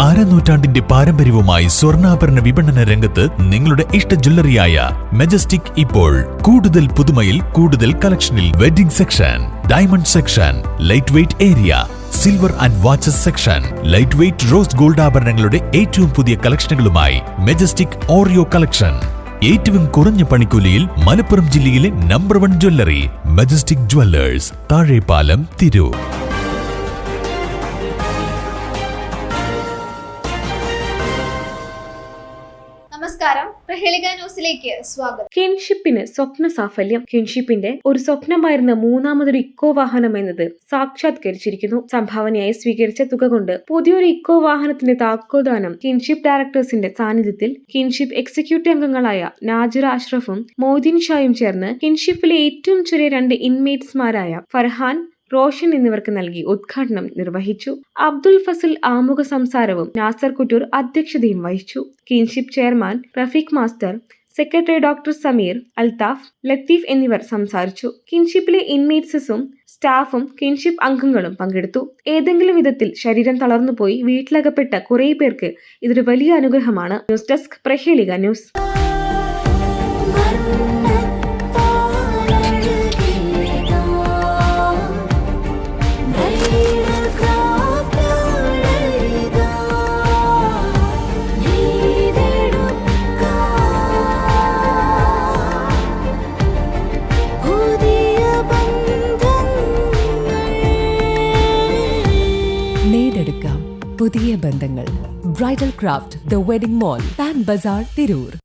അരനൂറ്റാണ്ടിന്റെ പാരമ്പര്യവുമായി സ്വർണ്ണാഭരണ വിപണന രംഗത്ത് നിങ്ങളുടെ ഇഷ്ട ജ്വല്ലറിയായ മെജസ്റ്റിക് ഇപ്പോൾ കൂടുതൽ പുതുമയിൽ കൂടുതൽ കളക്ഷനിൽ wedding section, diamond section, light weight area, silver and watches section, light weight rose gold ആഭരണങ്ങളുടെ ഏറ്റവും പുതിയ കളക്ഷനുകളുമായി മെജസ്റ്റിക് ഓറിയോ കളക്ഷൻ. ഏറ്റവും കുറഞ്ഞ പണിക്കൂലിയിൽ മലപ്പുറം ജില്ലയിലെ number 1 jewellery majestic Jewellers, Thazhepalam, Tirur. നമസ്കാരം, പ്രഹേളിക ന്യൂസിലേക്ക് സ്വാഗതം. കിൻഷിപ്പിന് സ്വപ്ന സാഫല്യം. കിൻഷിപ്പിന്റെ ഒരു സ്വപ്നമായിരുന്ന മൂന്നാമതൊരു ഇക്കോ വാഹനം എന്നത് സാക്ഷാത്കരിച്ചിരിക്കുന്നു. സംഭാവനയായി സ്വീകരിച്ച തുക കൊണ്ട് പുതിയൊരു ഇക്കോ വാഹനത്തിന്റെ താക്കോൽദാനം കിൻഷിപ്പ് ഡയറക്ടേഴ്സിന്റെ സാന്നിധ്യത്തിൽ കിൻഷിപ്പ് എക്സിക്യൂട്ടീവ് അംഗങ്ങളായ നാജിറ അഷ്റഫും മൊയ്തീൻ ഷായും ചേർന്ന് കിൻഷിപ്പിലെ ഏറ്റവും ചെറിയ 2 ഇൻമേറ്റ്സ്മാരായ ഫർഹാൻ, റോഷൻ എന്നിവർക്ക് നൽകി ഉദ്ഘാടനം നിർവഹിച്ചു. അബ്ദുൽ ഫസൽ ആമുഖ സംസാരവും നാസർ കുറ്റൂർ അധ്യക്ഷതയും വഹിച്ചു. Kinship chairman Rafeeq master, secretary doctor Sameer, Althaf, Latheef എന്നിവർ സംസാരിച്ചു. കിൻഷിപ്പിലെ ഇൻമേറ്റ്സും സ്റ്റാഫും കിൻഷിപ്പ് അംഗങ്ങളും പങ്കെടുത്തു. ഏതെങ്കിലും വിധത്തിൽ ശരീരം തളർന്നുപോയി വീട്ടിലകപ്പെട്ട കുറേ പേർക്ക് ഇതൊരു വലിയ അനുഗ്രഹമാണ്. News desk, Prahelika news. പുതിയ ബന്ധങ്ങൾ. Bridal craft, the wedding mall, Pan Bazaar, Tirur.